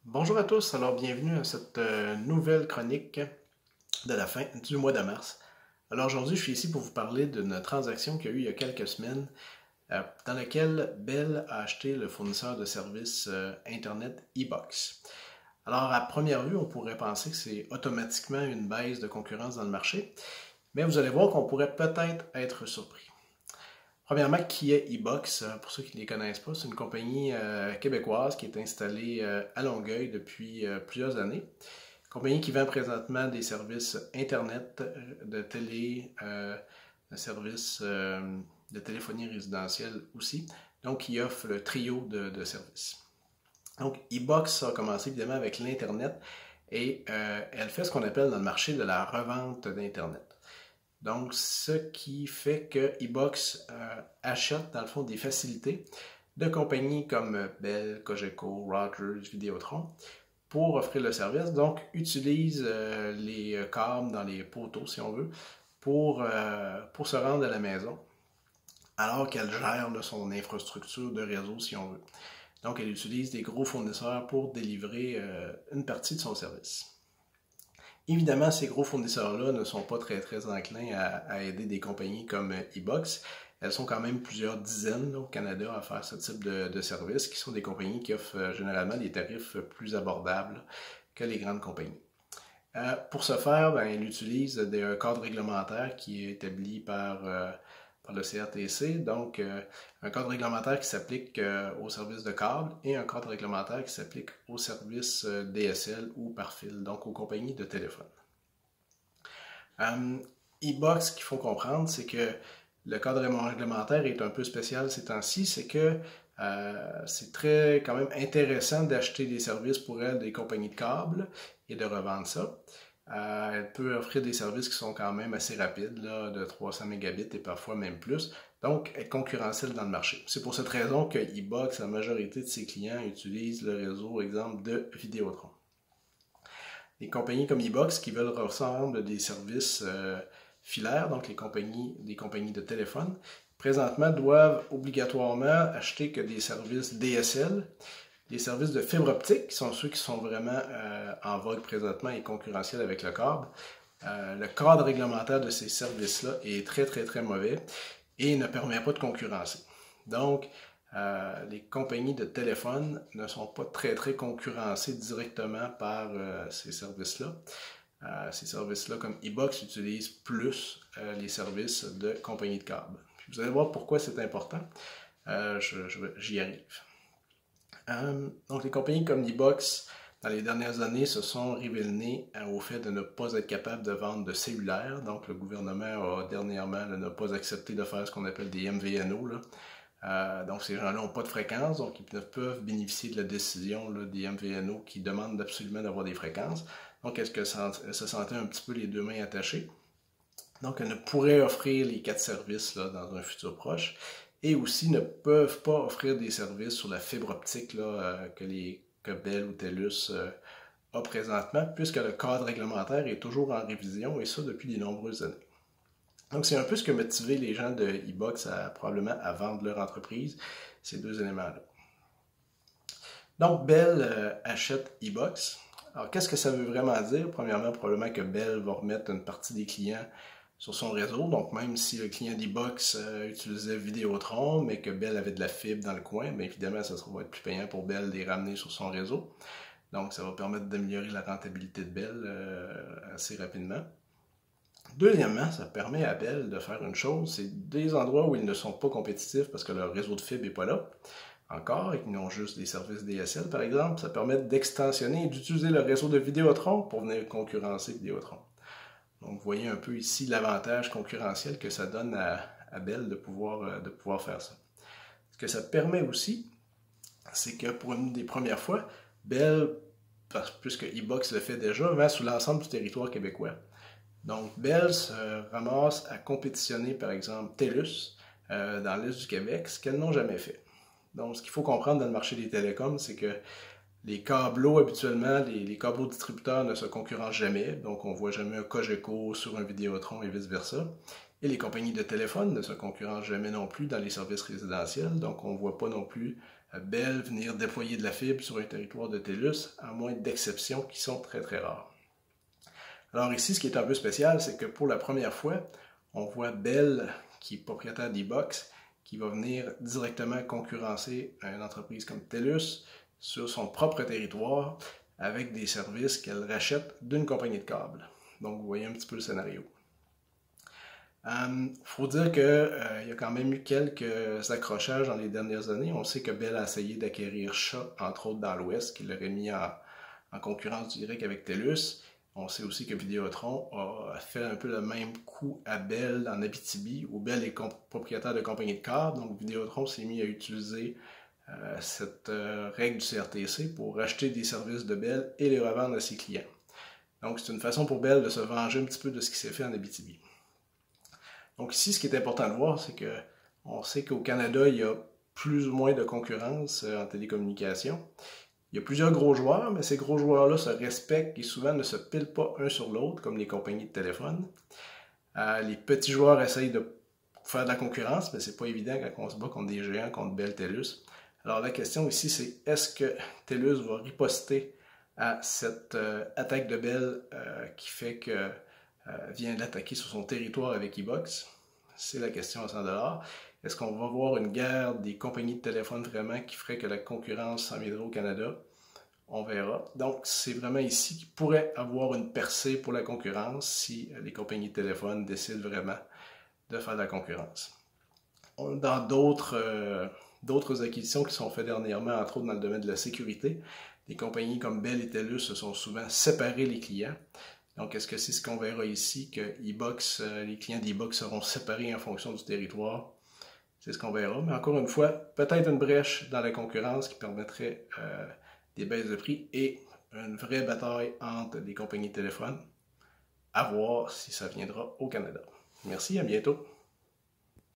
Bonjour à tous, alors bienvenue à cette nouvelle chronique de la fin du mois de mars. Alors aujourd'hui, je suis ici pour vous parler d'une transaction qu'il y a eu il y a quelques semaines dans laquelle Bell a acheté le fournisseur de services Internet eBox. Alors à première vue, on pourrait penser que c'est automatiquement une baisse de concurrence dans le marché, mais vous allez voir qu'on pourrait peut-être être surpris. Premièrement, qui est eBox? Pour ceux qui ne les connaissent pas, c'est une compagnie québécoise qui est installée à Longueuil depuis plusieurs années. Compagnie qui vend présentement des services Internet, de télé, de services de téléphonie résidentielle aussi. Donc, qui offre le trio de services. Donc, eBox a commencé évidemment avec l'Internet et elle fait ce qu'on appelle dans le marché de la revente d'Internet. Donc, ce qui fait que eBox achète, dans le fond, des facilités de compagnies comme Bell, Cogeco, Rogers, Vidéotron pour offrir le service. Donc, utilise les câbles dans les poteaux, si on veut, pour se rendre à la maison, alors qu'elle gère là, son infrastructure de réseau, si on veut. Donc, elle utilise des gros fournisseurs pour délivrer une partie de son service. Évidemment, ces gros fournisseurs-là ne sont pas très enclins à aider des compagnies comme eBox. Elles sont quand même plusieurs dizaines là, au Canada à faire ce type de services, qui sont des compagnies qui offrent généralement des tarifs plus abordables que les grandes compagnies. Pour ce faire, ben, elle utilise un cadre réglementaire qui est établi par le CRTC, donc un cadre réglementaire qui s'applique aux services de câble et un cadre réglementaire qui s'applique aux services DSL ou par fil, donc aux compagnies de téléphone. eBox, ce qu'il faut comprendre, c'est que le cadre réglementaire est un peu spécial ces temps-ci, c'est que c'est très quand même intéressant d'acheter des services pour elle des compagnies de câbles et de revendre ça. Elle peut offrir des services qui sont quand même assez rapides, là, de 300 mégabits et parfois même plus. Donc, être concurrentielle dans le marché. C'est pour cette raison que eBox, la majorité de ses clients utilisent le réseau, exemple, de Vidéotron. Les compagnies comme eBox qui veulent revendre des services filaires, donc des compagnies de téléphone, présentement doivent obligatoirement acheter que des services DSL, des services de fibre optique, qui sont ceux qui sont vraiment en vogue présentement et concurrentiels avec le câble. Le cadre réglementaire de ces services-là est très mauvais et ne permet pas de concurrencer. Donc, les compagnies de téléphone ne sont pas très concurrencées directement par ces services-là. Ces services-là, comme eBox, utilisent plus les services de compagnies de câble. Puis vous allez voir pourquoi c'est important. J'y arrive. Donc, les compagnies comme eBox, dans les dernières années, se sont révélées au fait de ne pas être capables de vendre de cellulaire. Donc, le gouvernement a dernièrement n'a pas accepté de faire ce qu'on appelle des MVNO. Donc, ces gens-là n'ont pas de fréquence, donc ils ne peuvent bénéficier de la décision là, des MVNO qui demandent absolument d'avoir des fréquences. Donc, est-ce qu'elle se sentait un petit peu les deux mains attachées? Donc, elle ne pourrait offrir les 4 services là, dans un futur proche. Et aussi ne peuvent pas offrir des services sur la fibre optique là, que Bell ou TELUS a présentement, puisque le cadre réglementaire est toujours en révision, et ça depuis de nombreuses années. Donc, c'est un peu ce qui a motivé les gens de eBox probablement à vendre leur entreprise, ces deux éléments-là. Donc, Bell achète eBox. Alors, qu'est-ce que ça veut vraiment dire? Premièrement, probablement que Bell va remettre une partie des clients sur son réseau. Donc, même si le client d'eBox utilisait Vidéotron, mais que Bell avait de la fibre dans le coin, bien évidemment, ça va être plus payant pour Bell de les ramener sur son réseau. Donc, ça va permettre d'améliorer la rentabilité de Bell assez rapidement. Deuxièmement, ça permet à Bell de faire une chose, c'est des endroits où ils ne sont pas compétitifs parce que leur réseau de fibre n'est pas là encore et qu'ils ont juste des services DSL, par exemple. Ça permet d'extensionner et d'utiliser le réseau de Vidéotron pour venir concurrencer Vidéotron. Donc, vous voyez un peu ici l'avantage concurrentiel que ça donne à Bell de pouvoir faire ça. Ce que ça permet aussi, c'est que pour une des premières fois, Bell, puisque eBox le fait déjà, vend sur l'ensemble du territoire québécois. Donc, Bell se ramasse à compétitionner, par exemple, TELUS dans l'Est du Québec, ce qu'elles n'ont jamais fait. Donc, ce qu'il faut comprendre dans le marché des télécoms, c'est que les câbleaux, habituellement, les câbleaux distributeurs ne se concurrencent jamais. Donc, on ne voit jamais un Cogeco sur un Vidéotron et vice-versa. Et les compagnies de téléphone ne se concurrencent jamais non plus dans les services résidentiels. Donc, on ne voit pas non plus Bell venir déployer de la fibre sur un territoire de TELUS, à moins d'exceptions qui sont très très rares. Alors ici, ce qui est un peu spécial, c'est que pour la première fois, on voit Bell, qui est propriétaire d'Ebox, qui va venir directement concurrencer une entreprise comme TELUS sur son propre territoire avec des services qu'elle rachète d'une compagnie de câbles. Donc vous voyez un petit peu le scénario. Faut dire qu'il y a quand même eu quelques accrochages dans les dernières années. On sait que Bell a essayé d'acquérir Shaw, entre autres dans l'Ouest, qui l'aurait mis en concurrence directe avec TELUS. On sait aussi que Vidéotron a fait un peu le même coup à Bell en Abitibi, où Bell est propriétaire de compagnie de câbles. Donc Vidéotron s'est mis à utiliser cette règle du CRTC pour racheter des services de Bell et les revendre à ses clients. Donc c'est une façon pour Bell de se venger un petit peu de ce qui s'est fait en Abitibi. Donc ici, ce qui est important de voir, c'est qu'on sait qu'au Canada, il y a plus ou moins de concurrence en télécommunication. Il y a plusieurs gros joueurs, mais ces gros joueurs-là se respectent et souvent ne se pilent pas un sur l'autre, comme les compagnies de téléphone. Les petits joueurs essayent de faire de la concurrence, mais c'est pas évident quand on se bat contre des géants, contre Bell, TELUS. Alors la question ici, c'est est-ce que TELUS va riposter à cette attaque de Bell qui fait que vient l'attaquer sur son territoire avec Ebox? C'est la question à 100 $. Est-ce qu'on va voir une guerre des compagnies de téléphone vraiment qui ferait que la concurrence s'en viendrait au Canada? On verra. Donc, c'est vraiment ici qu'il pourrait avoir une percée pour la concurrence si les compagnies de téléphone décident vraiment de faire de la concurrence. Dans d'autres acquisitions qui sont faites dernièrement, entre autres dans le domaine de la sécurité, des compagnies comme Bell et TELUS se sont souvent séparés les clients. Donc, est-ce que c'est ce qu'on verra ici, que les clients d'Ebox seront séparés en fonction du territoire? C'est ce qu'on verra. Mais encore une fois, peut-être une brèche dans la concurrence qui permettrait des baisses de prix et une vraie bataille entre les compagnies de téléphone. À voir si ça viendra au Canada. Merci, à bientôt.